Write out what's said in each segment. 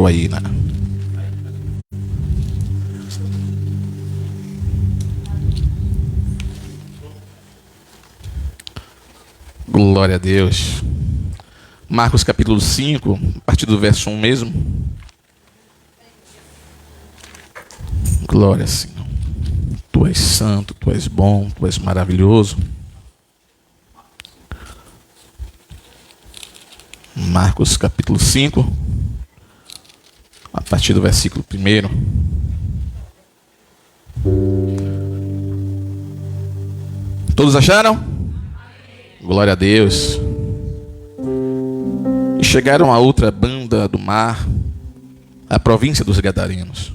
aí, né? Glória a Deus. Marcos capítulo 5, a partir do verso 1 mesmo. Glória, Senhor. Tu és santo, tu és bom, tu és maravilhoso. Marcos capítulo 5, a partir do versículo 1. Todos acharam? Glória a Deus. E chegaram a outra banda do mar, a província dos Gadarenos.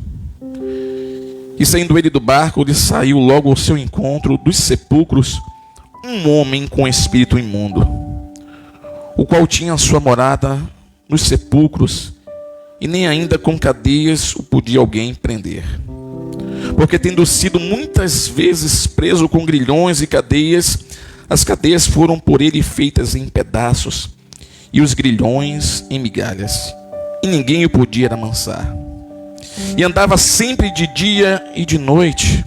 E saindo ele do barco, lhe saiu logo ao seu encontro dos sepulcros um homem com espírito imundo, o qual tinha sua morada nos sepulcros, e nem ainda com cadeias o podia alguém prender. Porque tendo sido muitas vezes preso com grilhões e cadeias, as cadeias foram por ele feitas em pedaços, e os grilhões em migalhas, e ninguém o podia amansar. E andava sempre de dia e de noite,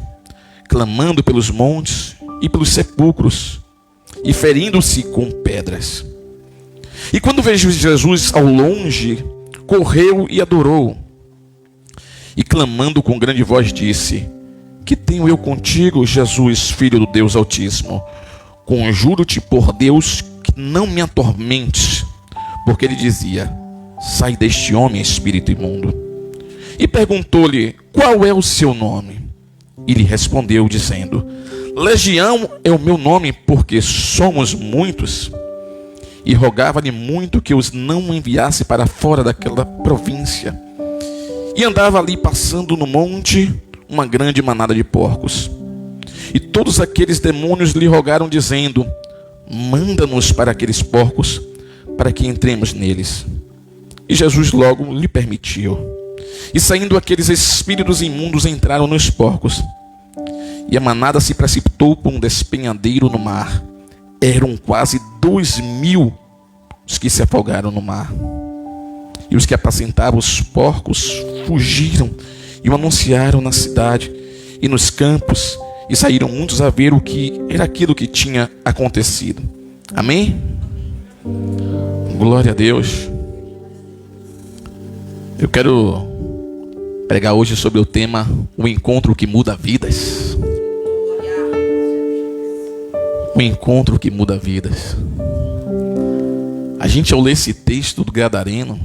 clamando pelos montes e pelos sepulcros, e ferindo-se com pedras. E quando veio Jesus ao longe, correu e adorou. E clamando com grande voz disse: Que tenho eu contigo, Jesus, Filho do Deus Altíssimo? Conjuro-te por Deus que não me atormentes. Porque ele dizia: Sai deste homem, espírito imundo. E perguntou-lhe: Qual é o seu nome? E lhe respondeu dizendo: Legião é o meu nome, porque somos muitos. E rogava-lhe muito que os não enviasse para fora daquela província. E andava ali passando no monte uma grande manada de porcos. E todos aqueles demônios lhe rogaram dizendo: Manda-nos para aqueles porcos, para que entremos neles. E Jesus logo lhe permitiu. E saindo aqueles espíritos imundos entraram nos porcos. E a manada se precipitou por um despenhadeiro no mar. Eram quase 2.000 os que se afogaram no mar. E os que apacentavam os porcos fugiram e o anunciaram na cidade e nos campos. E saíram muitos a ver o que era aquilo que tinha acontecido. Amém? Glória a Deus. Eu quero pregar hoje sobre o tema O encontro que muda vidas. O encontro que muda vidas. A gente, ao ler esse texto do Gadareno,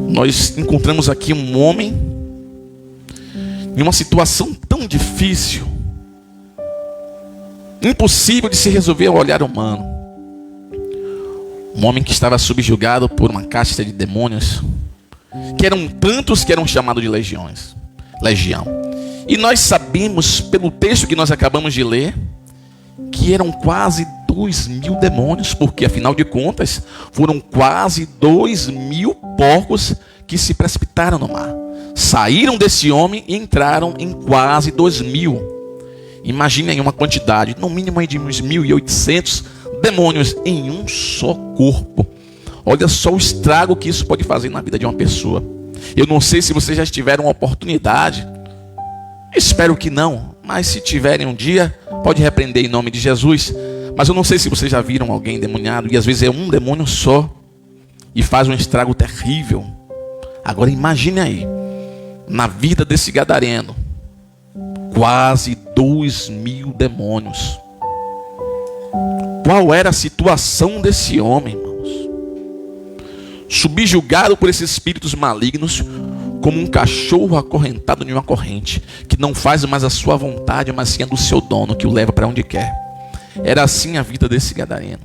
nós encontramos aqui um homem em uma situação tão difícil, impossível de se resolver ao olhar humano. Um homem que estava subjugado por uma casta de demônios, que eram tantos que eram chamados de legião. E nós sabemos, pelo texto que nós acabamos de ler, que eram quase 2.000 demônios, porque afinal de contas, foram quase 2.000 porcos que se precipitaram no mar. Saíram desse homem e entraram em quase 2.000. Imaginem aí uma quantidade, no mínimo de uns 1.800 demônios em um só corpo. Olha só o estrago que isso pode fazer na vida de uma pessoa. Eu não sei se vocês já tiveram uma oportunidade, espero que não, mas se tiverem um dia, pode repreender em nome de Jesus. Mas eu não sei se vocês já viram alguém endemoniado, e às vezes é um demônio só, e faz um estrago terrível. Agora imagine aí, na vida desse gadareno, quase 2.000 demônios. Qual era a situação desse homem, irmãos? Subjugado por esses espíritos malignos, como um cachorro acorrentado em uma corrente, que não faz mais a sua vontade, mas sim a do seu dono, que o leva para onde quer. Era assim a vida desse gadareno.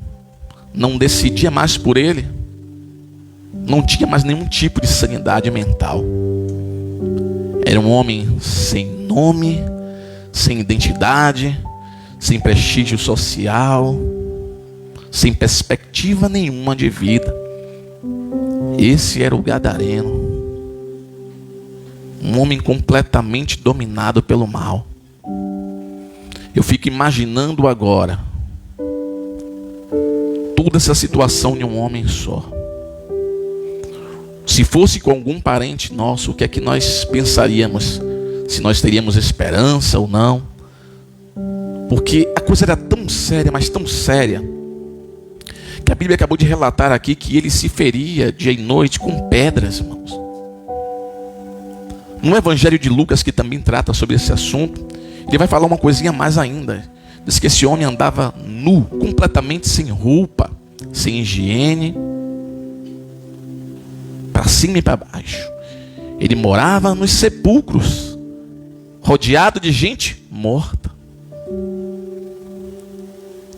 Não decidia mais por ele, não tinha mais nenhum tipo de sanidade mental. Era um homem sem nome, sem identidade, sem prestígio social, sem perspectiva nenhuma de vida. Esse era o gadareno. Um homem completamente dominado pelo mal. Eu fico imaginando agora toda essa situação de um homem só. Se fosse com algum parente nosso, o que é que nós pensaríamos? Se nós teríamos esperança ou não? Porque a coisa era tão séria, mas tão séria, que a Bíblia acabou de relatar aqui que ele se feria dia e noite com pedras, irmãos. No Evangelho de Lucas, que também trata sobre esse assunto, ele vai falar uma coisinha mais ainda. Diz que esse homem andava nu, completamente sem roupa, sem higiene, para cima e para baixo. Ele morava nos sepulcros, rodeado de gente morta.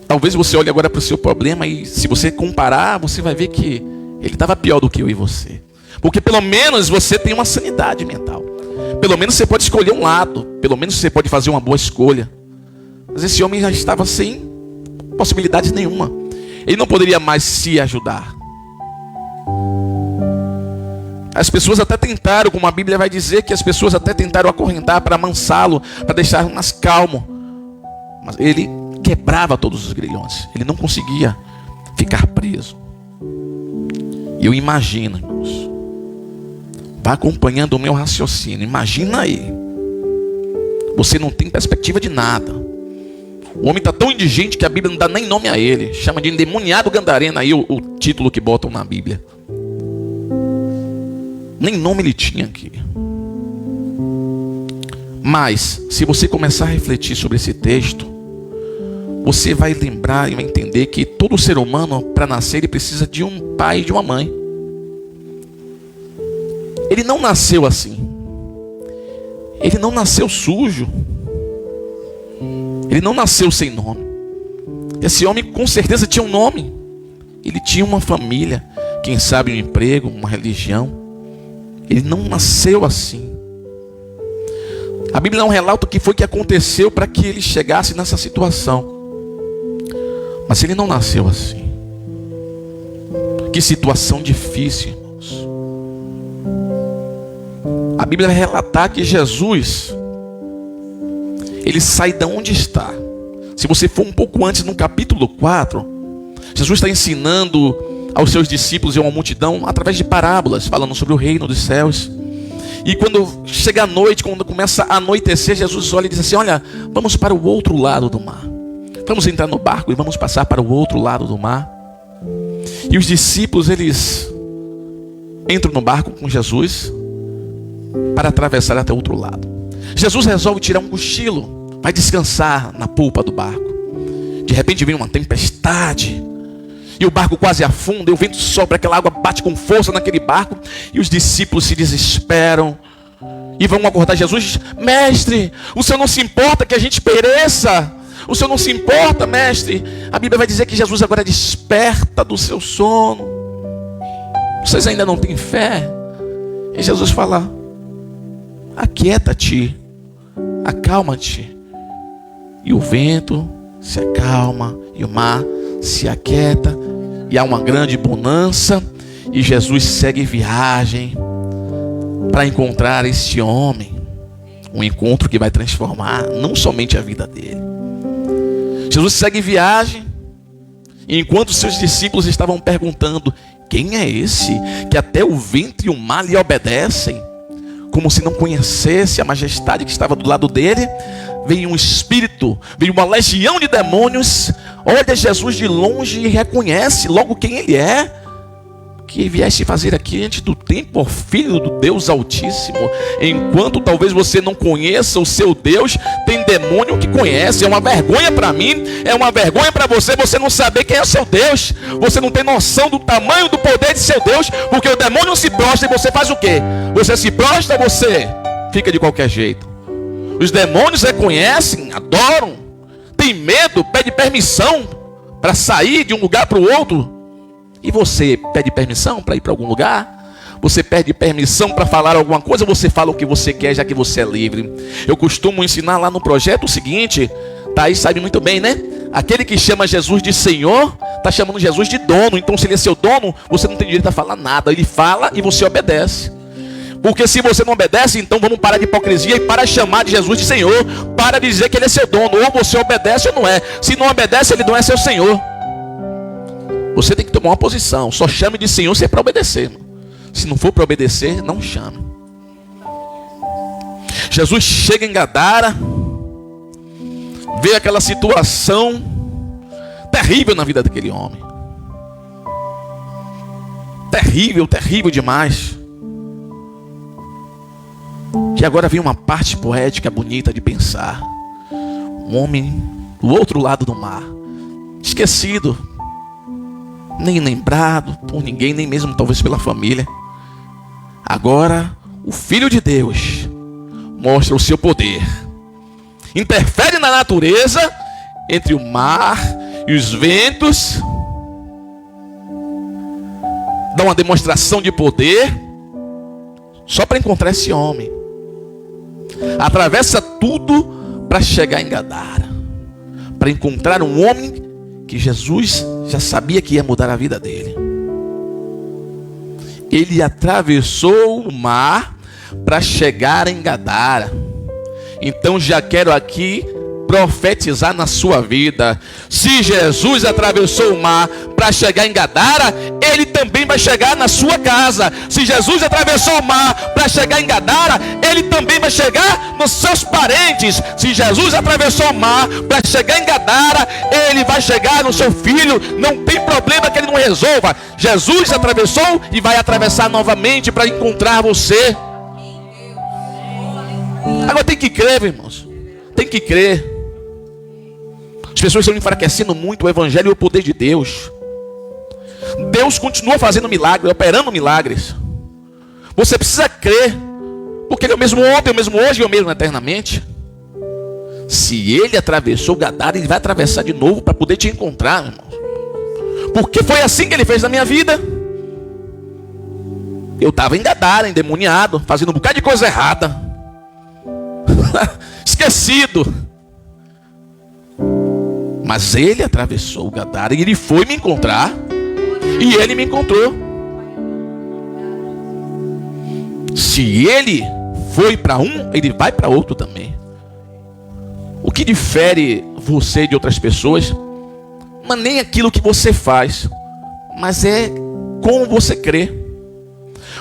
Talvez você olhe agora para o seu problema e, se você comparar, você vai ver que ele estava pior do que eu e você. Porque pelo menos você tem uma sanidade mental. Pelo menos você pode escolher um lado. Pelo menos você pode fazer uma boa escolha. Mas esse homem já estava sem possibilidade nenhuma. Ele não poderia mais se ajudar. As pessoas até tentaram, como a Bíblia vai dizer, que as pessoas até tentaram acorrentar para amansá-lo, para deixá-lo mais calmo. Mas ele quebrava todos os grilhões. Ele não conseguia ficar preso. E eu imagino, irmãos, vá acompanhando o meu raciocínio. Imagina aí, você não tem perspectiva de nada. O homem está tão indigente que a Bíblia não dá nem nome a ele. Chama de endemoniado gadareno, aí o título que botam na Bíblia. Nem nome ele tinha aqui. Mas, se você começar a refletir sobre esse texto, você vai lembrar e vai entender que todo ser humano, para nascer, ele precisa de um pai e de uma mãe. Ele não nasceu assim. Ele não nasceu sujo. Ele não nasceu sem nome. Esse homem com certeza tinha um nome. Ele tinha uma família, quem sabe um emprego, uma religião. Ele não nasceu assim. A Bíblia não relata o que foi que aconteceu para que ele chegasse nessa situação. Mas ele não nasceu assim. Que situação difícil, irmãos. A Bíblia vai relatar que Jesus, ele sai de onde está. Se você for um pouco antes, no capítulo 4, Jesus está ensinando aos seus discípulos e a uma multidão através de parábolas, falando sobre o reino dos céus. E quando chega a noite, quando começa a anoitecer, Jesus olha e diz assim: olha, vamos para o outro lado do mar. Vamos entrar no barco e vamos passar para o outro lado do mar. E os discípulos, eles entram no barco com Jesus para atravessar até o outro lado. Jesus resolve tirar um cochilo, vai descansar na polpa do barco. De repente vem uma tempestade e o barco quase afunda, e o vento sopra, aquela água bate com força naquele barco, e os discípulos se desesperam e vão acordar Jesus: mestre, o Senhor não se importa que a gente pereça? O Senhor não se importa, mestre? A Bíblia vai dizer que Jesus agora desperta do seu sono. Vocês ainda não têm fé? E Jesus fala: aquieta-te, acalma-te. E o vento se acalma, e o mar se aquieta, e há uma grande bonança. E Jesus segue viagem para encontrar este homem. Um encontro que vai transformar não somente a vida dele. Jesus segue viagem, e enquanto seus discípulos estavam perguntando: quem é esse que até o vento e o mar lhe obedecem? Como se não conhecesse a majestade que estava do lado dele, veio um espírito, veio uma legião de demônios, olha Jesus de longe e reconhece logo quem ele é. Que vieste fazer aqui antes do tempo, ó Filho do Deus Altíssimo? Enquanto talvez você não conheça o seu Deus, tem demônio que conhece. É uma vergonha para mim, é uma vergonha para você, você não saber quem é o seu Deus. Você não tem noção do tamanho do poder de seu Deus, porque o demônio se prostra e você faz o quê? Você se prostra, você fica de qualquer jeito. Os demônios reconhecem, adoram, tem medo, pede permissão para sair de um lugar para o outro. E você pede permissão para ir para algum lugar? Você pede permissão para falar alguma coisa? Você fala o que você quer, já que você é livre. Eu costumo ensinar lá no projeto o seguinte: Thaís sabe muito bem, né? Aquele que chama Jesus de Senhor, está chamando Jesus de dono. Então, se ele é seu dono, você não tem direito a falar nada. Ele fala e você obedece. Porque se você não obedece, então vamos parar de hipocrisia e para chamar de Jesus de Senhor. Para de dizer que ele é seu dono. Ou você obedece ou não é. Se não obedece, ele não é seu Senhor. Você tem que tomar uma posição. Só chame de Senhor se é para obedecer. Se não for para obedecer, não chame. Jesus chega em Gadara, vê aquela situação terrível na vida daquele homem. Terrível, terrível demais. E agora vem uma parte poética bonita de pensar. Um homem do outro lado do mar, esquecido, nem lembrado por ninguém, nem mesmo talvez pela família. Agora o Filho de Deus mostra o seu poder, interfere na natureza, entre o mar e os ventos, dá uma demonstração de poder, só para encontrar esse homem. Atravessa tudo para chegar em Gadara, para encontrar um homem que Jesus já sabia que ia mudar a vida dele. Ele atravessou o mar para chegar em Gadara. Então já quero aqui profetizar na sua vida. Se Jesus atravessou o mar para chegar em Gadara, Ele também vai chegar na sua casa. Se Jesus atravessou o mar para chegar em Gadara, Ele também vai chegar nos seus parentes. Se Jesus atravessou o mar para chegar em Gadara, Ele vai chegar no seu filho. Não tem problema que Ele não resolva. Jesus atravessou e vai atravessar novamente para encontrar você. Agora tem que crer, irmãos. Tem que crer. As pessoas estão enfraquecendo muito o evangelho e o poder de Deus. Deus continua fazendo milagres, operando milagres. Você precisa crer, porque Ele é o mesmo ontem, é o mesmo hoje e é o mesmo eternamente. Se Ele atravessou Gadara, Ele vai atravessar de novo para poder te encontrar, irmãos. Porque foi assim que Ele fez na minha vida. Eu estava em Gadara, endemoniado, fazendo um bocado de coisa errada. Esquecido. Mas Ele atravessou o Gadara e Ele foi me encontrar. E Ele me encontrou. Se Ele foi para um, Ele vai para outro também. O que difere você de outras pessoas não é nem aquilo que você faz, mas é como você crê.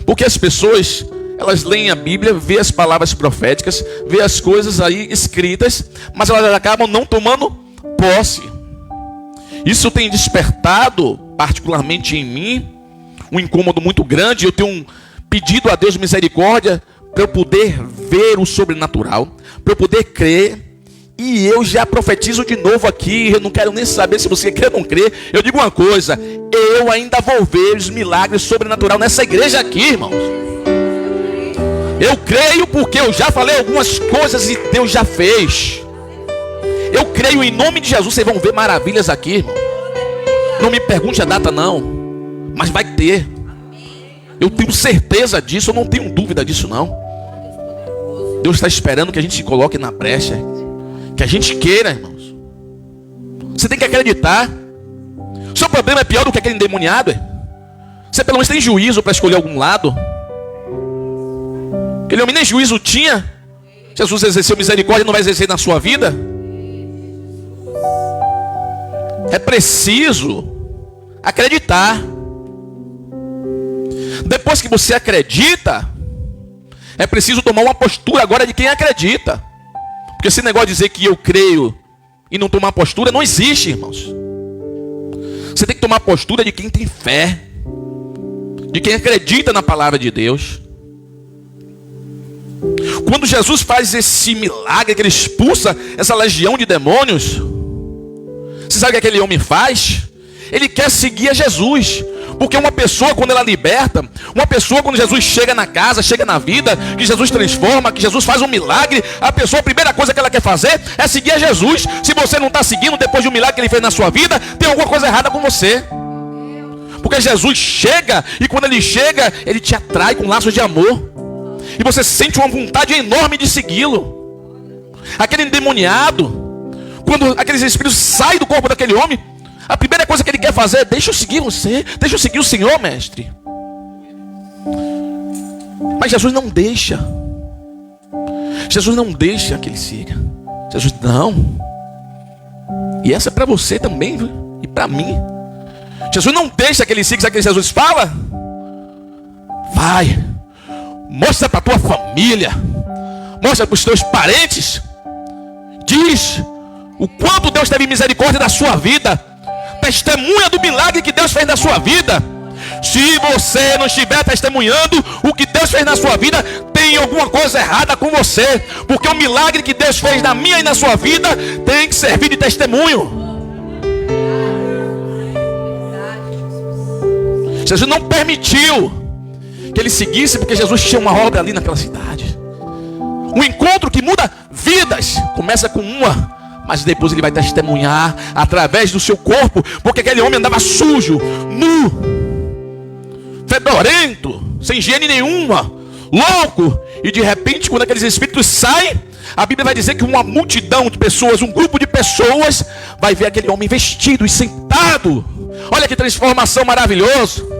Porque as pessoas, elas leem a Bíblia, vê as palavras proféticas, vê as coisas aí escritas, mas elas acabam não tomando posse. Isso tem despertado, particularmente em mim, um incômodo muito grande. Eu tenho pedido a Deus misericórdia para eu poder ver o sobrenatural, para eu poder crer. E eu já profetizo de novo aqui. Eu não quero nem saber se você quer ou não crer. Eu digo uma coisa: eu ainda vou ver os milagres sobrenaturais nessa igreja aqui, irmãos. Eu creio porque eu já falei algumas coisas e Deus já fez. Eu creio em nome de Jesus. Vocês vão ver maravilhas aqui, irmão. Não me pergunte a data não, mas vai ter. Eu tenho certeza disso, eu não tenho dúvida disso não. Deus está esperando que a gente se coloque na brecha, que a gente queira, irmãos. Você tem que acreditar. O seu problema é pior do que aquele endemoniado. Você pelo menos tem juízo para escolher algum lado. Aquele homem nem juízo tinha. Jesus exerceu misericórdia, não vai exercer na sua vida. É preciso acreditar. Depois que você acredita, é preciso tomar uma postura agora de quem acredita. Porque esse negócio de dizer que eu creio e não tomar postura não existe, irmãos. Você tem que tomar postura de quem tem fé, de quem acredita na palavra de Deus. Quando Jesus faz esse milagre, que Ele expulsa essa legião de demônios, você sabe o que aquele homem faz? Ele quer seguir a Jesus. Porque uma pessoa, quando ela liberta, uma pessoa, quando Jesus chega na casa, chega na vida, que Jesus transforma, que Jesus faz um milagre, a pessoa, a primeira coisa que ela quer fazer é seguir a Jesus. Se você não está seguindo depois de um milagre que Ele fez na sua vida, tem alguma coisa errada com você. Porque Jesus chega, e quando Ele chega, Ele te atrai com laços de amor. E você sente uma vontade enorme de segui-lo. Aquele endemoniado, quando aqueles espíritos saem do corpo daquele homem, a primeira coisa que ele quer fazer é: deixa eu seguir você, deixa eu seguir o Senhor, mestre. Mas Jesus não deixa. Jesus não deixa que ele siga. Jesus não. E essa é para você também, viu? E para mim. Jesus não deixa que ele siga. Sabe o que Jesus fala? Vai, mostra para tua família, mostra para os teus parentes, diz o quanto Deus teve misericórdia da sua vida, testemunha do milagre que Deus fez na sua vida. Se você não estiver testemunhando o que Deus fez na sua vida, tem alguma coisa errada com você, porque o milagre que Deus fez na minha e na sua vida tem que servir de testemunho. Jesus não permitiu que ele seguisse, porque Jesus tinha uma obra ali naquela cidade. Um encontro que muda vidas. Começa com uma, mas depois ele vai testemunhar através do seu corpo, porque aquele homem andava sujo, nu, fedorento, sem higiene nenhuma, louco. E de repente, quando aqueles espíritos saem, a Bíblia vai dizer que uma multidão de pessoas, um grupo de pessoas, vai ver aquele homem vestido e sentado. Olha que transformação maravilhosa.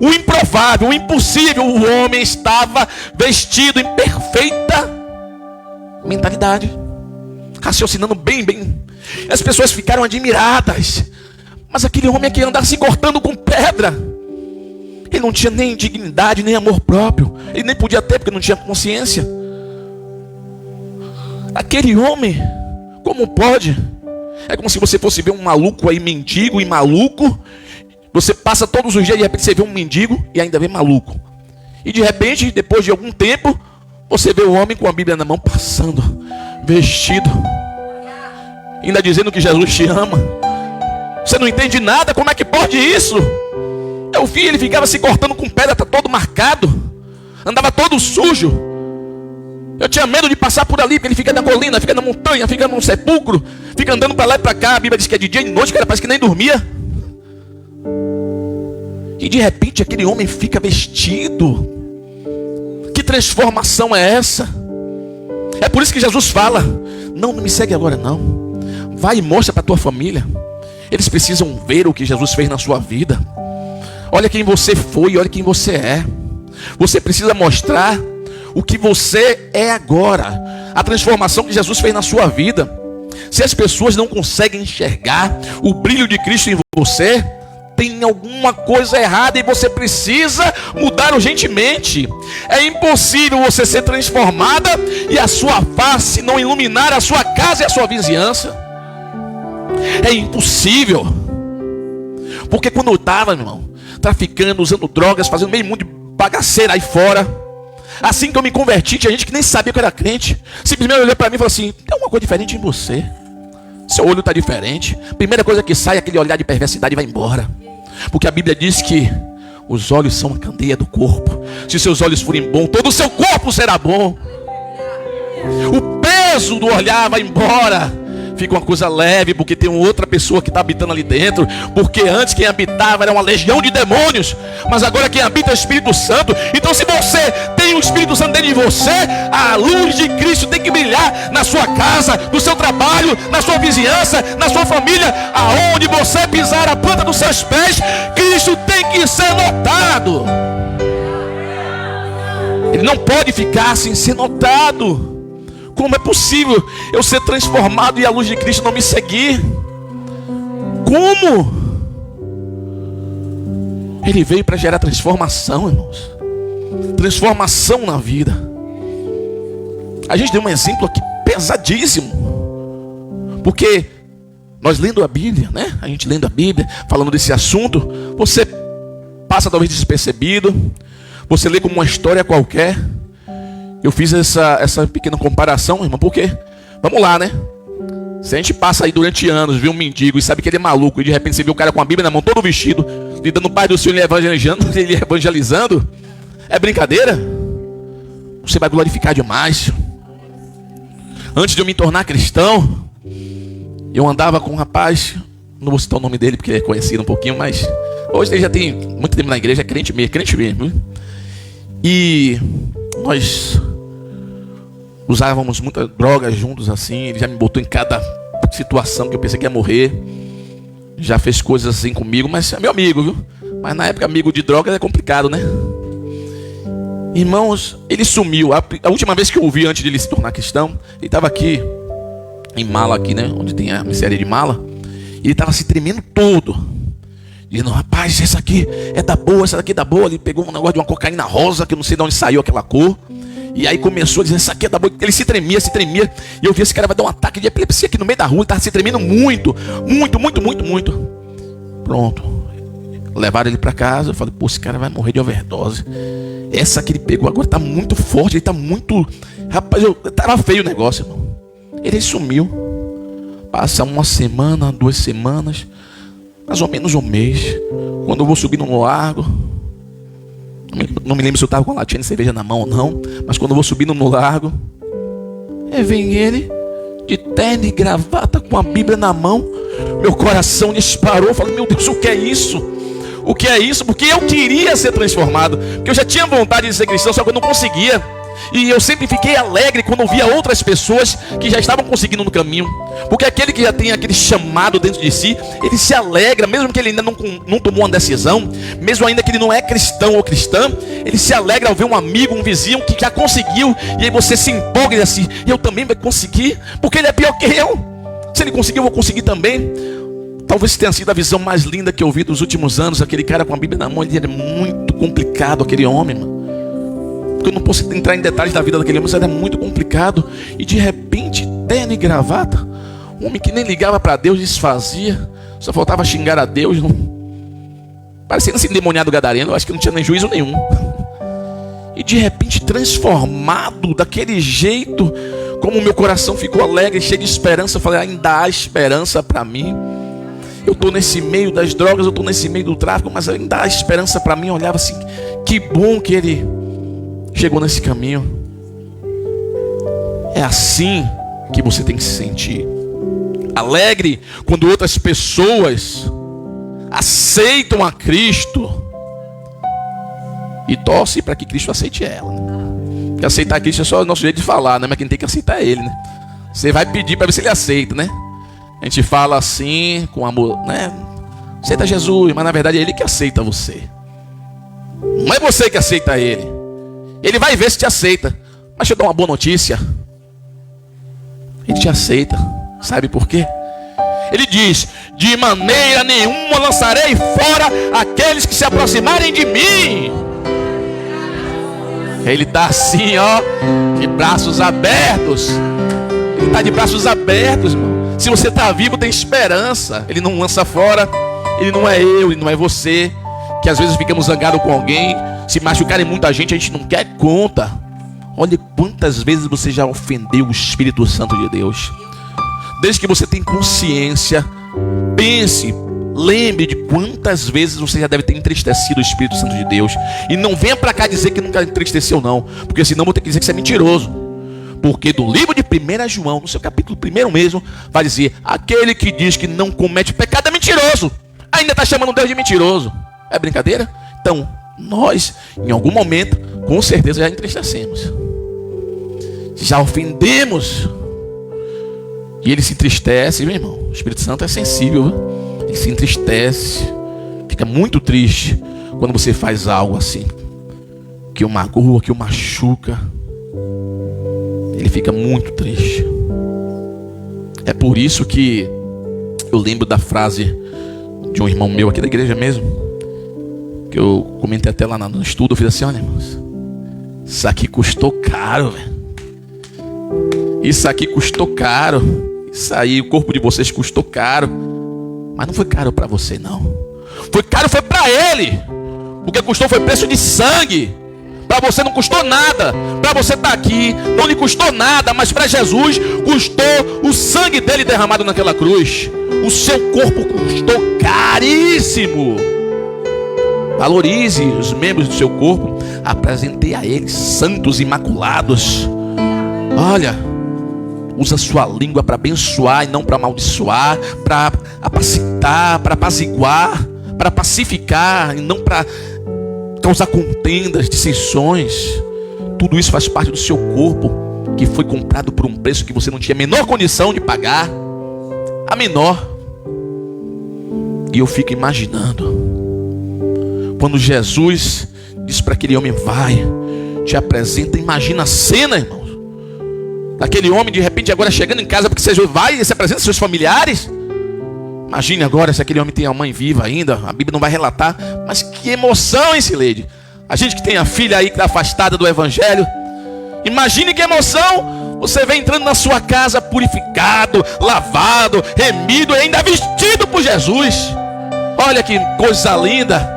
O improvável, o impossível, o homem estava vestido em perfeita mentalidade, raciocinando bem. As pessoas ficaram admiradas. Mas aquele homem aqui andava se cortando com pedra. Ele não tinha nem dignidade, nem amor próprio. Ele nem podia ter, porque não tinha consciência. Aquele homem, como pode? É como se você fosse ver um maluco aí, mendigo e maluco. Você passa todos os dias e de repente você vê um mendigo e ainda vê maluco. E de repente, depois de algum tempo, você vê o homem com a Bíblia na mão passando, vestido, ainda dizendo que Jesus te ama. Você não entende nada, como é que pode isso? Eu vi, ele ficava se cortando com pedra, tá todo marcado, andava todo sujo. Eu tinha medo de passar por ali, porque ele fica na colina, fica na montanha, fica num sepulcro, fica andando para lá e para cá. A Bíblia diz que é de dia e de noite, cara, parece que nem dormia. E de repente aquele homem fica vestido. Que transformação é essa? É por isso que Jesus fala: não me segue agora não, vai e mostra para a tua família. Eles precisam ver o que Jesus fez na sua vida. Olha quem você foi, olha quem você é. Você precisa mostrar o que você é agora, a transformação que Jesus fez na sua vida. Se as pessoas não conseguem enxergar o brilho de Cristo em você, tem alguma coisa errada e você precisa mudar urgentemente. É impossível você ser transformada e a sua face não iluminar a sua casa e a sua vizinhança. É impossível. Porque quando eu estava, meu irmão, traficando, usando drogas, fazendo meio mundo de bagaceira aí fora, assim que eu me converti, tinha gente que nem sabia que eu era crente. Simplesmente olhou para mim e falou assim: tem alguma coisa diferente em você, seu olho está diferente. Primeira coisa que sai é aquele olhar de perversidade e vai embora. Porque a Bíblia diz que os olhos são a candeia do corpo. Se seus olhos forem bons, todo o seu corpo será bom. O peso do olhar vai embora. Fica uma coisa leve, porque tem outra pessoa que está habitando ali dentro. Porque antes quem habitava era uma legião de demônios, mas agora quem habita é o Espírito Santo. Então se você tem o Espírito Santo dentro de você, a luz de Cristo tem que brilhar na sua casa, no seu trabalho, na sua vizinhança, na sua família. Aonde você pisar a planta dos seus pés, Cristo tem que ser notado. Ele não pode ficar sem ser notado. Como é possível eu ser transformado e a luz de Cristo não me seguir? Como? Ele veio para gerar transformação, irmãos. Transformação na vida. A gente deu um exemplo aqui pesadíssimo. Porque nós lendo a Bíblia, né? A gente lendo a Bíblia, falando desse assunto, você passa talvez despercebido. Você lê como uma história qualquer. Eu fiz essa pequena comparação, irmão, porque, vamos lá, né? Se a gente passa aí durante anos, vê um mendigo e sabe que ele é maluco, e de repente você vê o cara com a Bíblia na mão, todo vestido, lhe dando o Pai do Senhor, ele evangelizando, é brincadeira? Você vai glorificar demais. Antes de eu me tornar cristão, eu andava com um rapaz, não vou citar o nome dele porque ele é conhecido um pouquinho, mas hoje ele já tem muito tempo na igreja, é crente mesmo. E nós usávamos muita droga juntos assim. Ele já me botou em cada situação que eu pensei que ia morrer. Já fez coisas assim comigo, mas é meu amigo, viu? Mas na época amigo de droga é complicado, né? Irmãos, ele sumiu. A última vez que eu o vi antes de ele se tornar cristão, ele estava aqui em Mala, aqui, né? Onde tem a miséria de Mala. E ele estava se tremendo todo. dizendo: rapaz, essa aqui é da boa, essa daqui é da boa. Ele pegou um negócio de uma cocaína rosa, que eu não sei de onde saiu aquela cor. E aí começou a dizer: essa aqui é da boa. Ele se tremia. E eu vi: esse cara vai dar um ataque de epilepsia aqui no meio da rua. Ele estava se tremendo muito. Pronto. Levaram ele para casa. Eu falei: pô, esse cara vai morrer de overdose. Essa que ele pegou agora está muito forte. Ele está muito... Rapaz, estava feio o negócio, irmão. Ele sumiu. Passa uma semana, 2 semanas, mais ou menos um mês. Quando eu vou subindo no largo, não me lembro se eu estava com a latinha de cerveja na mão ou não, mas quando eu vou subindo no largo, vem ele de terno e gravata com a Bíblia na mão. Meu coração disparou. Eu falei: meu Deus, o que é isso? O que é isso? Porque eu queria ser transformado, porque eu já tinha vontade de ser cristão, só que eu não conseguia. E eu sempre fiquei alegre quando eu via outras pessoas que já estavam conseguindo no caminho. Porque aquele que já tem aquele chamado dentro de si, ele se alegra, mesmo que ele ainda não tomou uma decisão, mesmo ainda que ele não é cristão ou cristã, ele se alegra ao ver um amigo, um vizinho que já conseguiu. E aí você se empolga e diz assim: eu também vou conseguir, porque ele é pior que eu. Se ele conseguiu, eu vou conseguir também. Talvez tenha sido a visão mais linda que eu vi dos últimos anos. Aquele cara com a Bíblia na mão, ele era muito complicado, aquele homem, mano. Eu não posso entrar em detalhes da vida daquele homem, mas era muito complicado. E de repente, terno e gravata, um homem que nem ligava para Deus, desfazia, só faltava xingar a Deus. Não... parecendo esse endemoniado gadareno, eu acho que não tinha nem juízo nenhum. E de repente, transformado daquele jeito, como o meu coração ficou alegre, cheio de esperança, eu falei: ainda há esperança para mim. Eu estou nesse meio das drogas, eu estou nesse meio do tráfico, mas ainda há esperança para mim. Eu olhava assim: que bom que ele chegou nesse caminho. É assim que você tem que se sentir alegre quando outras pessoas aceitam a Cristo e torcem para que Cristo aceite ela, né? Porque aceitar Cristo é só o nosso jeito de falar, né? Mas quem tem que aceitar é Ele, né? Você vai pedir para ver se Ele aceita, né? A gente fala assim, com amor, né? Aceita Jesus, mas na verdade é Ele que aceita você. Não é você que aceita Ele. Ele vai ver se te aceita. Mas deixa eu dar uma boa notícia: Ele te aceita. Sabe por quê? Ele diz: de maneira nenhuma lançarei fora aqueles que se aproximarem de mim. Ele está assim, ó, de braços abertos. Ele está de braços abertos, irmão. Se você está vivo, tem esperança. Ele não lança fora. Ele não é eu, ele não é você. Que às vezes ficamos zangados com alguém, se machucarem muita gente, a gente não quer conta. Olha quantas vezes você já ofendeu o Espírito Santo de Deus. Desde que você tem consciência, pense, lembre de quantas vezes você já deve ter entristecido o Espírito Santo de Deus. E não venha para cá dizer que nunca entristeceu não, porque senão vou ter que dizer que você é mentiroso. Porque do livro de 1 João, no seu capítulo 1 mesmo, vai dizer: aquele que diz que não comete pecado é mentiroso. Ainda está chamando Deus de mentiroso. É brincadeira? Então, nós, em algum momento, com certeza já entristecemos. Já ofendemos. E ele se entristece, meu irmão. O Espírito Santo é sensível, viu? Ele se entristece. Fica muito triste quando você faz algo assim, que o magoa, que o machuca. Ele fica muito triste. É por isso que eu lembro da frase de um irmão meu aqui da igreja mesmo, que eu comentei até lá no estudo. Eu fiz assim: olha, irmãos, isso aqui custou caro, velho. Isso aqui custou caro. Isso aí, o corpo de vocês custou caro. Mas não foi caro para você, não. Foi caro, foi para Ele. Porque custou, foi preço de sangue. Para você não custou nada. Para você estar aqui não lhe custou nada. Mas para Jesus custou o sangue dele derramado naquela cruz. O seu corpo custou caríssimo. Valorize os membros do seu corpo. Apresentei a eles santos, imaculados. Olha, usa sua língua para abençoar e não para amaldiçoar, para apacitar, para apaziguar, para pacificar e não para causar contendas, dissensões. Tudo isso faz parte do seu corpo, que foi comprado por um preço que você não tinha a menor condição de pagar. A menor. E eu fico imaginando, quando Jesus diz para aquele homem: vai, te apresenta. Imagina a cena, irmãos, daquele homem de repente agora chegando em casa, porque você vai e se apresenta aos seus familiares. Imagine agora se aquele homem tem a mãe viva ainda. A Bíblia não vai relatar, mas que emoção, hein, Sileide? A gente que tem a filha aí que está afastada do evangelho. Imagine que emoção. Você vem entrando na sua casa purificado, lavado, remido e ainda vestido por Jesus. Olha que coisa linda.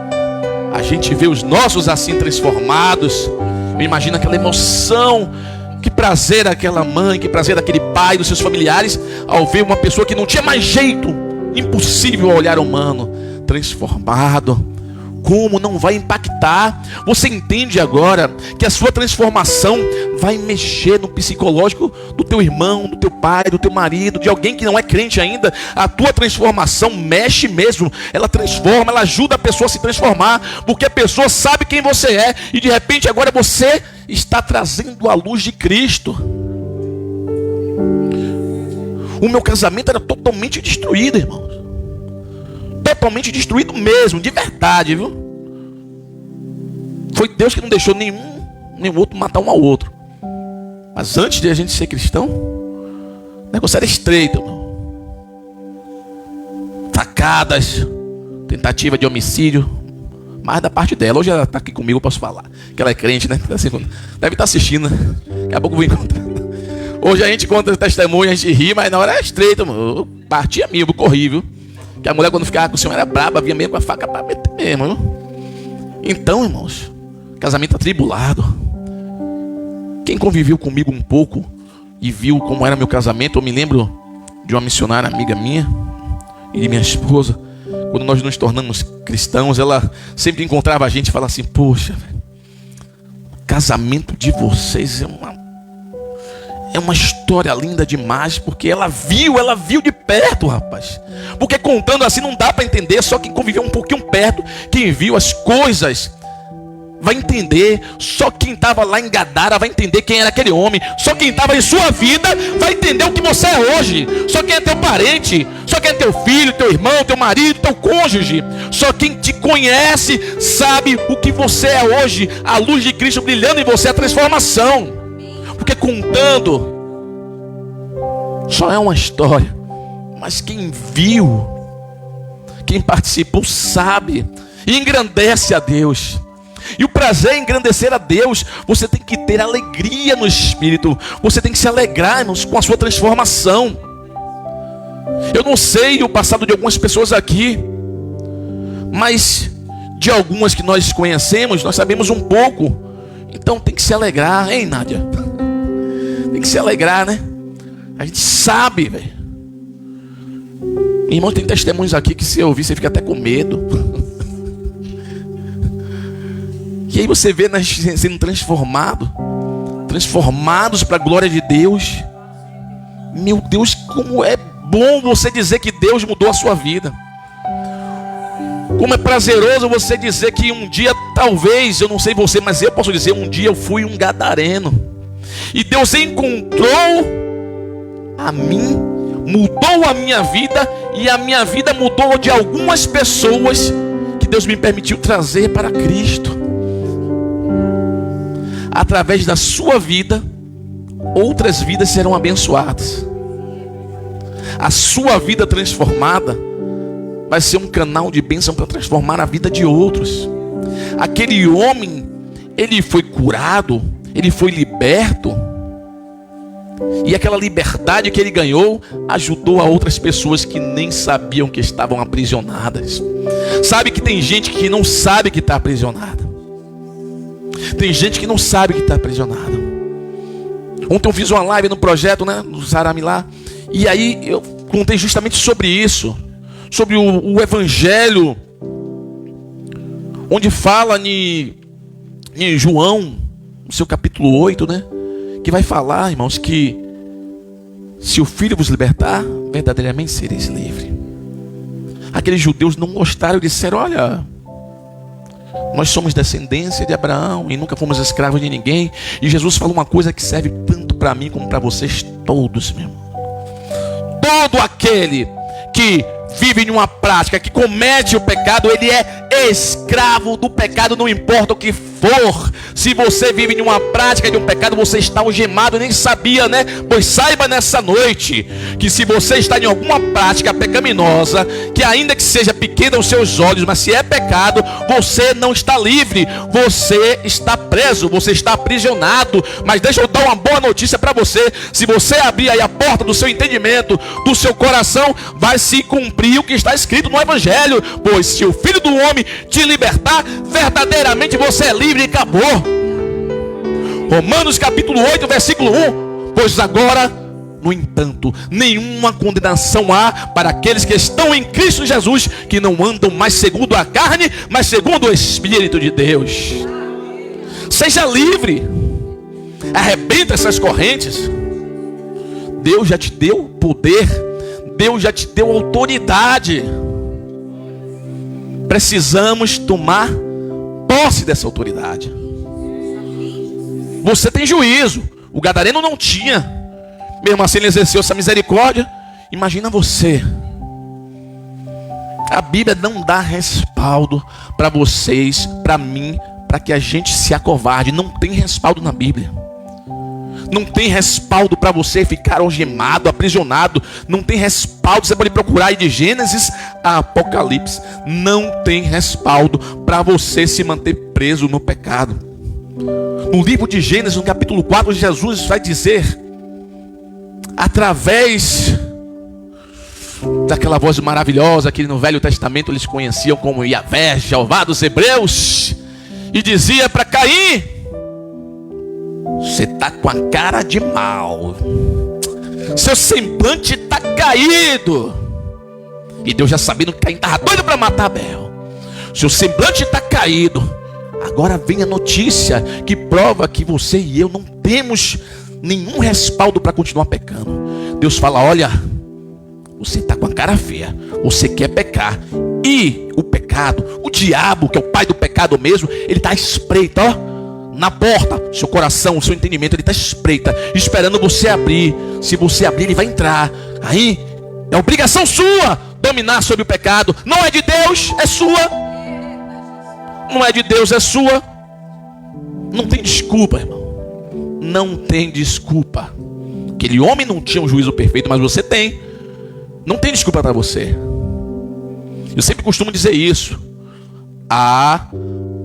A gente vê os nossos assim transformados. Eu imagino aquela emoção. Que prazer aquela mãe, que prazer aquele pai, dos seus familiares, ao ver uma pessoa que não tinha mais jeito, impossível ao olhar humano, transformado. Como não vai impactar? Você entende agora que a sua transformação vai mexer no psicológico do teu irmão, do teu pai, do teu marido, de alguém que não é crente ainda. A tua transformação mexe mesmo. Ela transforma, ela ajuda a pessoa a se transformar, porque a pessoa sabe quem você é e de repente agora você está trazendo a luz de Cristo. O meu casamento era totalmente destruído, irmãos. Totalmente destruído mesmo, de verdade, viu? Foi Deus que não deixou nem outro matar um ao outro. Mas antes de a gente ser cristão, o negócio era estreito, irmão. Facadas, tentativa de homicídio, mas da parte dela. Hoje ela está aqui comigo, eu posso falar. Que ela é crente, né? Deve estar assistindo, né? Daqui a pouco eu vou encontrar. Hoje a gente conta testemunho, a gente ri, mas na hora era estreito, mano. Eu partia mil, eu corri, viu? Que a mulher quando ficava com o senhor era braba, vinha mesmo com a faca para meter mesmo, viu? Então, irmãos, casamento atribulado. Quem conviveu comigo um pouco e viu como era meu casamento, eu me lembro de uma missionária amiga minha e de minha esposa. Quando nós nos tornamos cristãos, ela sempre encontrava a gente e falava assim: poxa, o casamento de vocês é uma história linda demais, porque ela viu de perto, rapaz. Porque contando assim não dá para entender, só quem conviveu um pouquinho perto, quem viu as coisas, vai entender. Só quem estava lá em Gadara vai entender quem era aquele homem. Só quem estava em sua vida vai entender o que você é hoje. Só quem é teu parente, só quem é teu filho, teu irmão, teu marido, teu cônjuge. Só quem te conhece sabe o que você é hoje. A luz de Cristo brilhando em você, a transformação. Porque contando só é uma história, mas quem viu, quem participou sabe e engrandece a Deus. E o prazer em engrandecer a Deus, você tem que ter alegria no espírito. Você tem que se alegrar, irmãos, com a sua transformação. Eu não sei o passado de algumas pessoas aqui, mas de algumas que nós conhecemos, nós sabemos um pouco. Então tem que se alegrar, hein, Nádia? Tem que se alegrar, né? A gente sabe, velho. Irmão, tem testemunhos aqui que se ouvir, você fica até com medo. E aí você vê nós sendo transformados para a glória de Deus. Meu Deus, como é bom você dizer que Deus mudou a sua vida. Como é prazeroso você dizer que um dia, talvez, eu não sei você, mas eu posso dizer, um dia eu fui um gadareno. E Deus encontrou a mim, mudou a minha vida, e a minha vida mudou de algumas pessoas que Deus me permitiu trazer para Cristo. Através da sua vida, outras vidas serão abençoadas. A sua vida transformada vai ser um canal de bênção para transformar a vida de outros. Aquele homem, ele foi curado, ele foi liberto, e aquela liberdade que ele ganhou ajudou a outras pessoas que nem sabiam que estavam aprisionadas. Sabe que tem gente que não sabe que está aprisionada. Tem gente que não sabe que está aprisionada. Ontem eu fiz uma live no projeto, né, no Zaramilá, e aí eu contei justamente sobre isso, sobre o evangelho, onde fala em João, no seu capítulo 8, né, que vai falar, irmãos, que se o Filho vos libertar, verdadeiramente sereis livres. Aqueles judeus não gostaram e disseram: olha, nós somos descendência de Abraão e nunca fomos escravos de ninguém. E Jesus fala uma coisa que serve tanto para mim como para vocês todos, meu irmão. Todo aquele que vive em uma prática, que comete o pecado, ele é escravo do pecado, não importa o que for. Se você vive em uma prática de um pecado, você está algemado, nem sabia, né? Pois saiba nessa noite que se você está em alguma prática pecaminosa, que ainda que seja pequena aos seus olhos, mas se é pecado, você não está livre, você está preso, você está aprisionado. Mas deixa eu dar uma boa notícia para você: se você abrir aí a porta do seu entendimento, do seu coração, vai se cumprir o que está escrito no Evangelho. Pois se o Filho do Homem te libertar, verdadeiramente você é livre e acabou. Romanos capítulo 8, versículo 1. Pois agora, no entanto, nenhuma condenação há para aqueles que estão em Cristo Jesus, que não andam mais segundo a carne, mas segundo o Espírito de Deus. Seja livre. Arrebenta essas correntes. Deus já te deu poder, Deus já te deu autoridade. Precisamos tomar posse dessa autoridade. Você tem juízo, o gadareno não tinha, mesmo assim ele exerceu essa misericórdia. Imagina você. A Bíblia não dá respaldo para vocês, para mim, para que a gente se acovarde. Não tem respaldo na Bíblia. Não tem respaldo para você ficar algemado, aprisionado. Não tem respaldo. Você pode procurar aí de Gênesis a Apocalipse. Não tem respaldo para você se manter preso no pecado. No livro de Gênesis, no capítulo 4, Jesus vai dizer, através daquela voz maravilhosa que no Velho Testamento eles conheciam como Yahvé, Jeová dos Hebreus, e dizia para Caim: você está com a cara de mal, seu semblante está caído. E Deus já sabendo que Caim estava doido para matar Abel. Seu semblante está caído. Agora vem a notícia que prova que você e eu não temos nenhum respaldo para continuar pecando. Deus fala: olha, você está com a cara feia, você quer pecar. E o pecado, o diabo, que é o pai do pecado mesmo, ele está à espreita, ó, na porta, seu coração, o seu entendimento, ele está à espreita, esperando você abrir. Se você abrir, ele vai entrar. Aí é obrigação sua dominar sobre o pecado. Não é de Deus, é sua. Não é de Deus, é sua. Não tem desculpa, irmão. Não tem desculpa. Aquele homem não tinha um juízo perfeito, mas você tem. Não tem desculpa para você. Eu sempre costumo dizer isso. Há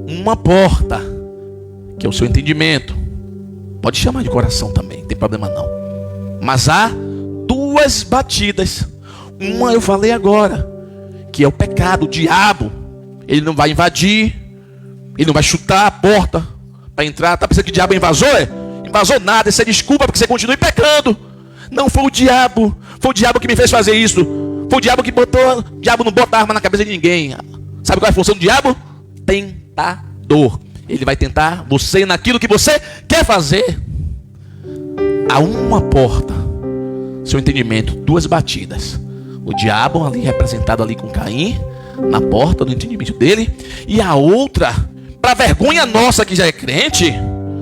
uma porta, que é o seu entendimento. Pode chamar de coração também, não tem problema não. Mas há duas batidas. Uma eu falei agora, que é o pecado, o diabo. Ele não vai invadir, ele não vai chutar a porta para entrar. Tá pensando que o diabo invasou? Invasou nada, isso é desculpa porque você continue pecando. Não, foi o diabo que me fez fazer isso. Foi o diabo que botou. O diabo não bota arma na cabeça de ninguém. Sabe qual é a função do diabo? Tentador. Ele vai tentar você naquilo que você quer fazer. Há uma porta, seu entendimento, duas batidas. O diabo ali representado ali com Caim, na porta do entendimento dele. E a outra, para vergonha nossa que já é crente,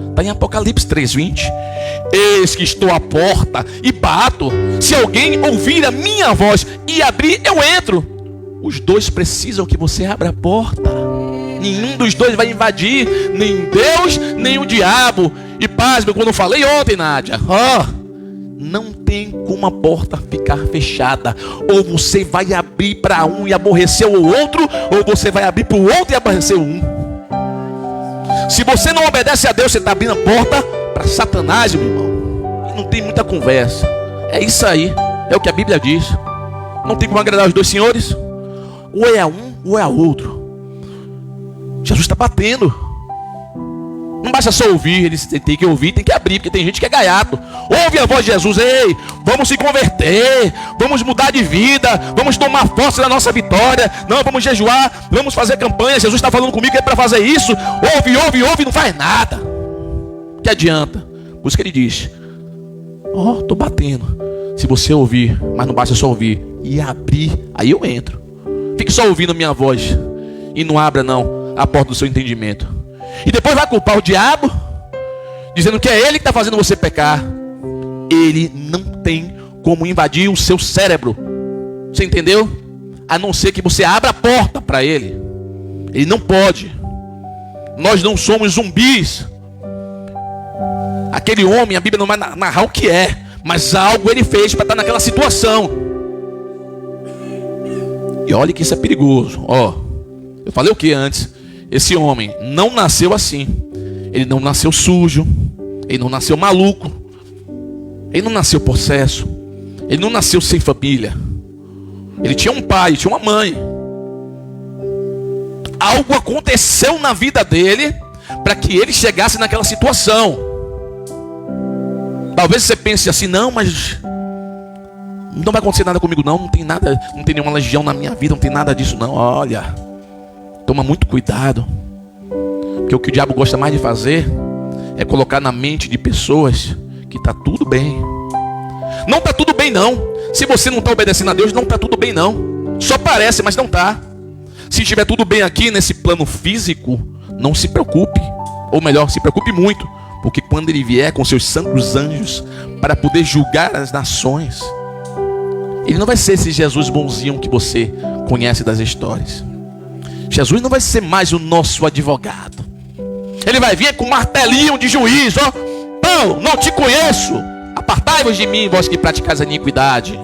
está em Apocalipse 3:20. Eis que estou à porta e bato. Se alguém ouvir a minha voz e abrir, eu entro. Os dois precisam que você abra a porta. Nenhum dos dois vai invadir, nem Deus, nem o diabo. E pasme, quando eu falei ontem, Nádia, não tem como a porta ficar fechada. Ou você vai abrir para um e aborrecer o outro, ou você vai abrir para o outro e aborrecer um. Se você não obedece a Deus, você está abrindo a porta para Satanás, meu irmão. Não tem muita conversa. É isso aí, é o que a Bíblia diz. Não tem como agradar os dois senhores. Ou é a um, ou é a outro. Jesus está batendo. Não basta só ouvir, ele tem que ouvir, tem que abrir, porque tem gente que é gaiato. Ouve a voz de Jesus: ei, vamos se converter, vamos mudar de vida, vamos tomar posse da nossa vitória. Não, vamos jejuar, vamos fazer campanha. Jesus está falando comigo que é para fazer isso. Ouve, não faz nada. Que adianta? Por isso que ele diz: estou batendo. Se você ouvir, mas não basta só ouvir e abrir, aí eu entro. Fique só ouvindo a minha voz e não abra não a porta do seu entendimento. E depois vai culpar o diabo, dizendo que é ele que está fazendo você pecar. Ele não tem como invadir o seu cérebro. Você entendeu? A não ser que você abra a porta para ele. Ele não pode. Nós não somos zumbis. Aquele homem, a Bíblia não vai narrar o que é, mas algo ele fez para estar naquela situação. E olha que isso é perigoso. Eu falei o que antes? Esse homem não nasceu assim. Ele não nasceu sujo. Ele não nasceu maluco. Ele não nasceu possesso. Ele não nasceu sem família. Ele tinha um pai, tinha uma mãe. Algo aconteceu na vida dele para que ele chegasse naquela situação. Talvez você pense assim: não, mas não vai acontecer nada comigo não. Não tem nada, não tem nenhuma legião na minha vida, não tem nada disso não. Olha, toma muito cuidado, porque o que o diabo gosta mais de fazer é colocar na mente de pessoas que está tudo bem. Não está tudo bem não. Se você não está obedecendo a Deus, não está tudo bem não. Só parece, mas não está. Se estiver tudo bem aqui nesse plano físico, não se preocupe. Ou melhor, se preocupe muito, porque quando ele vier com seus santos anjos para poder julgar as nações, ele não vai ser esse Jesus bonzinho que você conhece das histórias. Jesus não vai ser mais o nosso advogado. Ele vai vir com um martelinho de juiz. Não, não te conheço. Apartai-vos de mim, vós que praticais a iniquidade.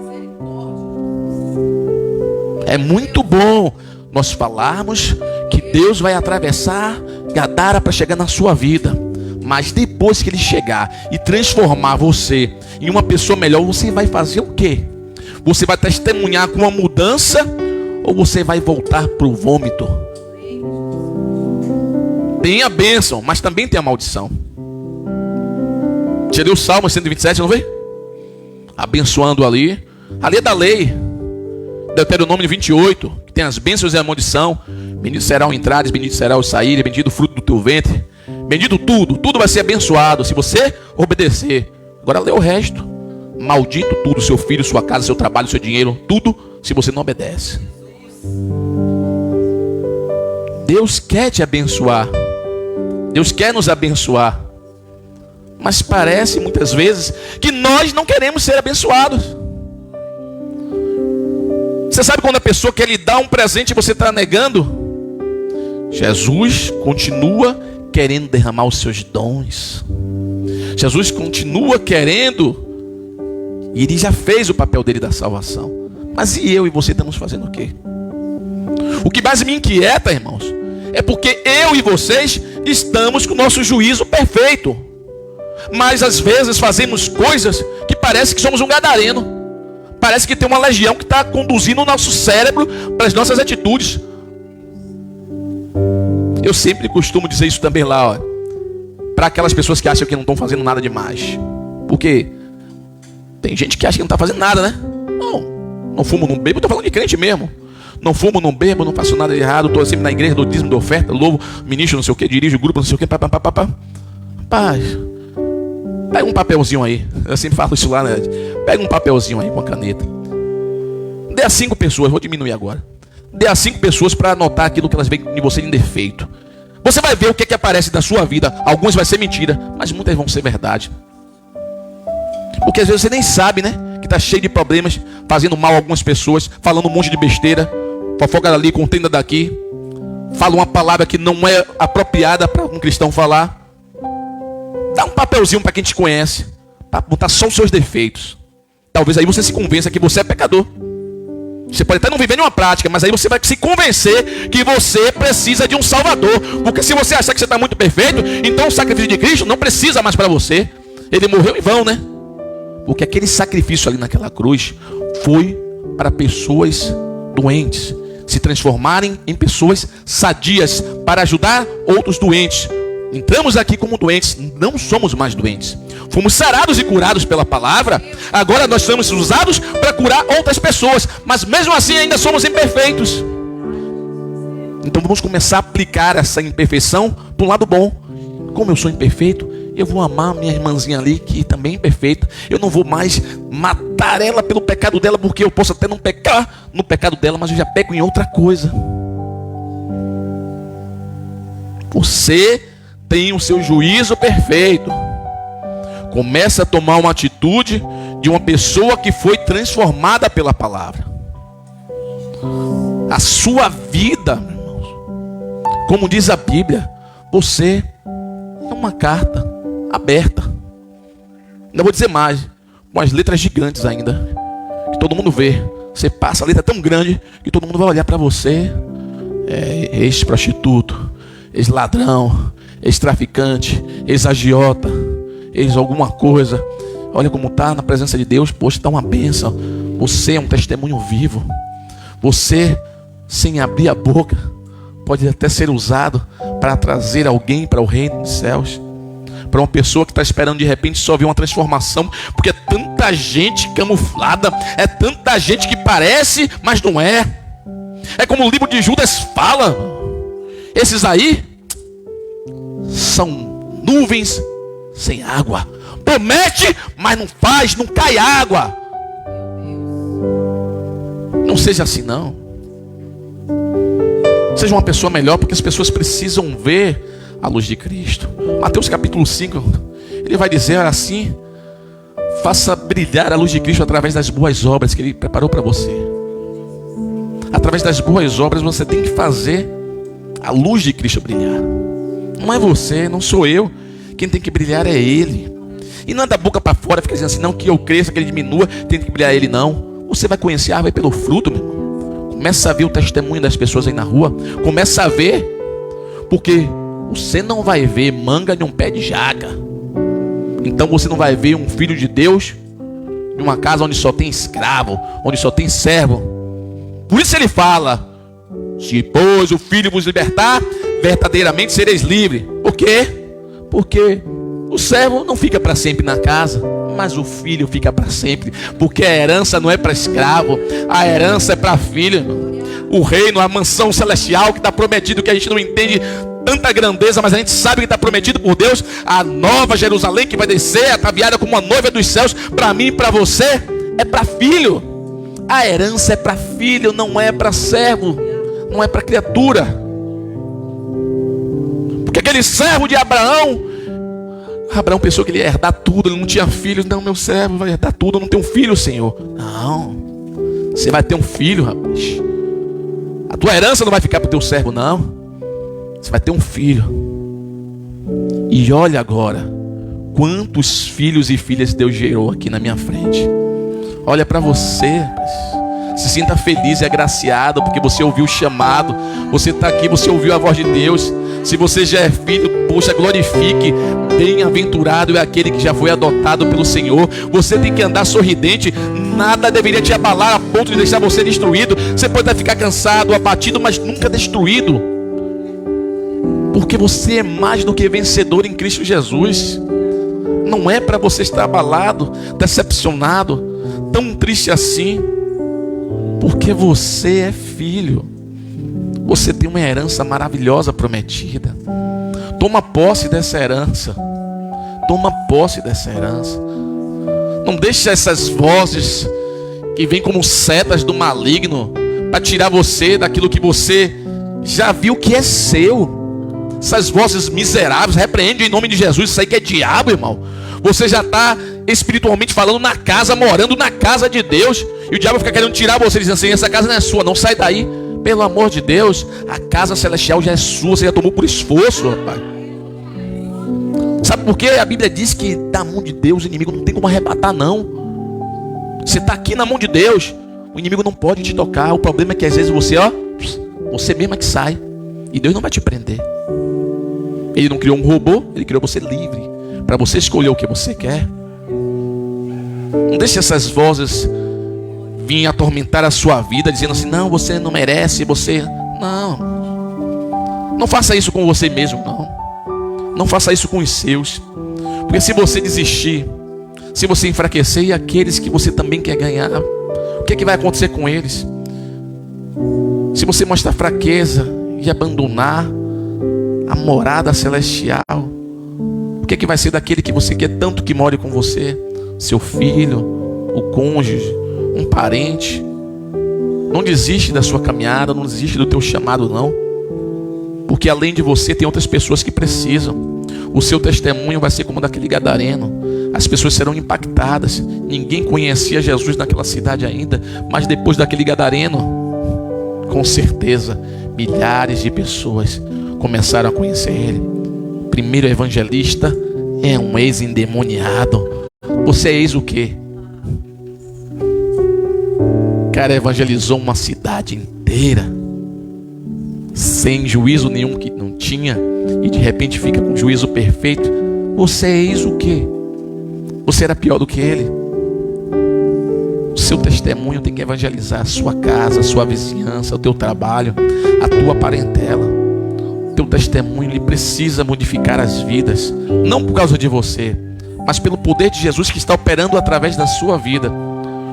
É muito bom nós falarmos que Deus vai atravessar Gadara para chegar na sua vida. Mas depois que ele chegar e transformar você em uma pessoa melhor, você vai fazer o quê? Você vai testemunhar com uma mudança ou você vai voltar para o vômito? Tem a bênção, mas também tem a maldição. Você leu o Salmo 127, não vê? Abençoando ali. Ali é da lei. Deuteronômio 28, que tem as bênçãos e a maldição. Bendito será o entrares, bendito será o sair, bendito o fruto do teu ventre. Bendito tudo, tudo vai ser abençoado se você obedecer. Agora lê o resto. Maldito tudo, seu filho, sua casa, seu trabalho, seu dinheiro, tudo, se você não obedece. Deus quer te abençoar. Deus quer nos abençoar. Mas parece muitas vezes que nós não queremos ser abençoados. Você sabe quando a pessoa quer lhe dar um presente e você está negando? Jesus continua querendo derramar os seus dons. Jesus continua querendo. E ele já fez o papel dele da salvação. Mas e eu e você estamos fazendo o quê? O que mais me inquieta, irmãos, é porque eu e vocês estamos com o nosso juízo perfeito. Mas às vezes fazemos coisas que parece que somos um gadareno. Parece que tem uma legião que está conduzindo o nosso cérebro para as nossas atitudes. Eu sempre costumo dizer isso também lá, para aquelas pessoas que acham que não estão fazendo nada demais. Porque tem gente que acha que não está fazendo nada, né? Não fumo, não bebo. Estou falando de crente mesmo. Não fumo, não bebo, não faço nada de errado. Estou sempre na igreja, dou dízimo, dou oferta, louvo, ministro, não sei o que, dirijo o grupo, não sei o que. Paz. Pega um papelzinho aí. Eu sempre falo isso lá, né? Pega um papelzinho aí com a caneta. Dê a 5 pessoas, vou diminuir agora. Dê a 5 pessoas para anotar aquilo que elas veem em você de defeito. Você vai ver o que aparece da sua vida. Alguns vai ser mentira, mas muitas vão ser verdade. Porque às vezes você nem sabe, né? Que está cheio de problemas, fazendo mal a algumas pessoas, falando um monte de besteira, fofoca dali, contenda daqui, fala uma palavra que não é apropriada para um cristão falar. Dá um papelzinho para quem te conhece, para botar só os seus defeitos. Talvez aí você se convença que você é pecador. Você pode até não viver nenhuma prática, mas aí você vai se convencer que você precisa de um Salvador. Porque se você achar que você está muito perfeito, então o sacrifício de Cristo não precisa mais para você. Ele morreu em vão, né? Porque aquele sacrifício ali naquela cruz foi para pessoas doentes se transformarem em pessoas sadias, para ajudar outros doentes. Entramos aqui como doentes, não somos mais doentes. Fomos sarados e curados pela palavra. Agora nós somos usados para curar outras pessoas, mas mesmo assim ainda somos imperfeitos. Então vamos começar a aplicar essa imperfeição para um lado bom. Como eu sou imperfeito, eu vou amar minha irmãzinha ali, que também é imperfeita. Eu não vou mais matar ela pelo pecado dela, porque eu posso até não pecar no pecado dela, mas eu já peco em outra coisa. Você tem o seu juízo perfeito. Começa a tomar uma atitude de uma pessoa que foi transformada pela palavra. A sua vida, meus irmãos, Como diz a Bíblia, você é uma carta aberta. Ainda vou dizer mais, com as letras gigantes ainda, que todo mundo vê. Você passa a letra tão grande que todo mundo vai olhar para você. Ex-prostituto, ex-ladrão, ex-traficante, ex-agiota, ex-alguma coisa. Olha como está na presença de Deus. Poxa, está uma bênção. Você é um testemunho vivo. Você, sem abrir a boca, pode até ser usado para trazer alguém para o reino dos céus. Para uma pessoa que está esperando de repente só ver uma transformação, porque é tanta gente camuflada, é tanta gente que parece, mas não é. É como o livro de Judas fala, esses aí são nuvens sem água. Promete, mas não faz, não cai água. Não seja assim não. Seja uma pessoa melhor, porque as pessoas precisam ver a luz de Cristo. Mateus capítulo 5, ele vai dizer assim: faça brilhar a luz de Cristo através das boas obras que Ele preparou para você. Através das boas obras você tem que fazer a luz de Cristo brilhar. Não é você, não sou eu. Quem tem que brilhar é Ele. E não é da boca para fora, fica dizendo assim, não, que eu cresça, que Ele diminua, tem que brilhar Ele, não. Você vai conhecer a árvore pelo fruto, meu irmão. Começa a ver o testemunho das pessoas aí na rua. Começa a ver, porque você não vai ver manga de um pé de jaca. Então você não vai ver um filho de Deus de uma casa onde só tem escravo, onde só tem servo. Por isso ele fala: se pois o Filho vos libertar, verdadeiramente sereis livres. Por quê? Porque o servo não fica para sempre na casa, mas o filho fica para sempre. Porque a herança não é para escravo, a herança é para filho. O reino, a mansão celestial que está prometido, que a gente não entende tanta grandeza, mas a gente sabe que está prometido por Deus. A nova Jerusalém que vai descer, ataviada como uma noiva dos céus, para mim e para você, é para filho. A herança é para filho, não é para servo, não é para criatura. Porque aquele servo de Abraão pensou que ele ia herdar tudo, ele não tinha filhos. Não, meu servo vai herdar tudo, eu não tenho filho, Senhor. Não, você vai ter um filho, rapaz. A tua herança não vai ficar para o teu servo, não. Você vai ter um filho. E olha agora quantos filhos e filhas Deus gerou aqui na minha frente. Olha para você, rapaz. Se sinta feliz e agraciado, porque você ouviu o chamado. Você está aqui, você ouviu a voz de Deus. Se você já é filho, poxa, glorifique. Bem-aventurado é aquele que já foi adotado pelo Senhor. Você tem que andar sorridente. Nada deveria te abalar a ponto de deixar você destruído. Você pode até ficar cansado, abatido, mas nunca destruído. Porque você é mais do que vencedor em Cristo Jesus. Não é para você estar abalado, decepcionado, tão triste assim. Porque você é filho. Você tem uma herança maravilhosa prometida. Toma posse dessa herança. Toma posse dessa herança. Não deixe essas vozes que vêm como setas do maligno para tirar você daquilo que você já viu que é seu. Essas vozes miseráveis, repreende em nome de Jesus. Isso aí que é diabo, irmão. Você já está espiritualmente falando na casa, morando na casa de Deus, e o diabo fica querendo tirar você, dizendo assim: essa casa não é sua, não, sai daí. Pelo amor de Deus, a casa celestial já é sua, você já tomou por esforço, rapaz. Sabe por quê? A Bíblia diz que da mão de Deus o inimigo não tem como arrebatar, não. Você está aqui na mão de Deus, o inimigo não pode te tocar. O problema é que às vezes você mesmo é que sai, e Deus não vai te prender. Ele não criou um robô, Ele criou você livre, para você escolher o que você quer. Não deixe essas vozes vir atormentar a sua vida, dizendo assim: não, você não merece, você... Não faça isso com você mesmo, não. Não faça isso com os seus. Porque se você desistir, se você enfraquecer, e aqueles que você também quer ganhar, o que é que vai acontecer com eles? Se você mostrar fraqueza e abandonar a morada celestial, o que é que vai ser daquele que você quer tanto que more com você? Seu filho, o cônjuge, um parente. Não desiste da sua caminhada, não desiste do teu chamado, não. Porque além de você tem outras pessoas que precisam. O seu testemunho vai ser como daquele gadareno. As pessoas serão impactadas. Ninguém conhecia Jesus naquela cidade ainda, mas depois daquele gadareno, com certeza, milhares de pessoas começaram a conhecer ele. Primeiro evangelista é um ex-endemoniado. Você é ex o quê? O cara evangelizou uma cidade inteira, sem juízo nenhum que não tinha, e de repente fica com juízo perfeito. Você é ex o quê? Você era pior do que ele? O seu testemunho tem que evangelizar a sua casa, a sua vizinhança, o teu trabalho, a tua parentela. O teu testemunho, ele precisa modificar as vidas, não por causa de você, mas pelo poder de Jesus que está operando através da sua vida.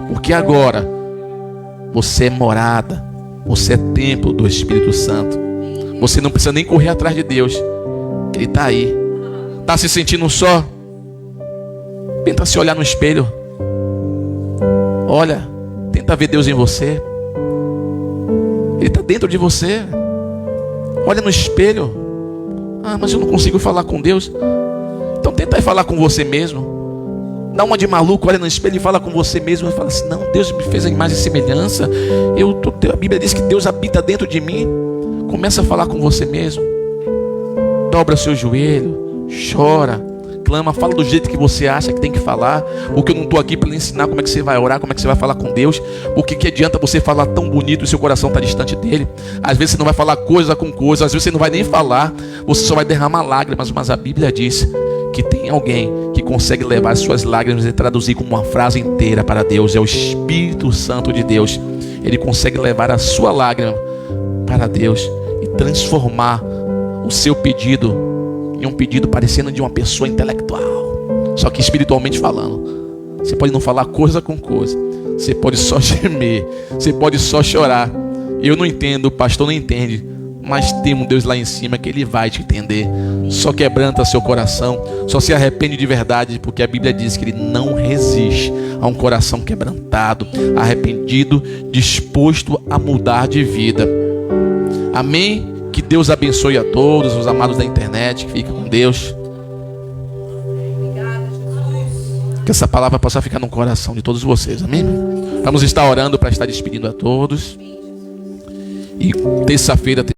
Porque agora você é morada, você é templo do Espírito Santo. Você não precisa nem correr atrás de Deus, ele está aí. Está se sentindo só? Tenta se olhar no espelho. Olha, tenta ver Deus em você. Ele está dentro de você. Olha no espelho. Ah, mas eu não consigo falar com Deus. Então tenta falar com você mesmo. Dá uma de maluco, olha no espelho e fala com você mesmo. E fala assim: não, Deus me fez a imagem e semelhança. A Bíblia diz que Deus habita dentro de mim. Começa a falar com você mesmo. Dobra seu joelho, chora, clama, fala do jeito que você acha que tem que falar. Porque eu não estou aqui para lhe ensinar como é que você vai orar, como é que você vai falar com Deus. Porque que adianta você falar tão bonito e seu coração está distante dele? Às vezes você não vai falar coisa com coisa, às vezes você não vai nem falar, você só vai derramar lágrimas. Mas a Bíblia diz que tem alguém que consegue levar as suas lágrimas e traduzir como uma frase inteira para Deus. É o Espírito Santo de Deus. Ele consegue levar a sua lágrima para Deus e transformar o seu pedido em um pedido parecendo de uma pessoa intelectual, só que espiritualmente falando. Você pode não falar coisa com coisa, você pode só gemer, você pode só chorar. Eu não entendo, o pastor não entende, mas tem um Deus lá em cima que ele vai te entender. Só quebranta seu coração, só se arrepende de verdade, porque a Bíblia diz que ele não resiste a um coração quebrantado, arrependido, disposto a mudar de vida. Amém? Que Deus abençoe a todos os amados da internet. Fica com Deus. Que essa palavra possa ficar no coração de todos vocês. Amém? Vamos estar orando para estar despedindo a todos. E terça-feira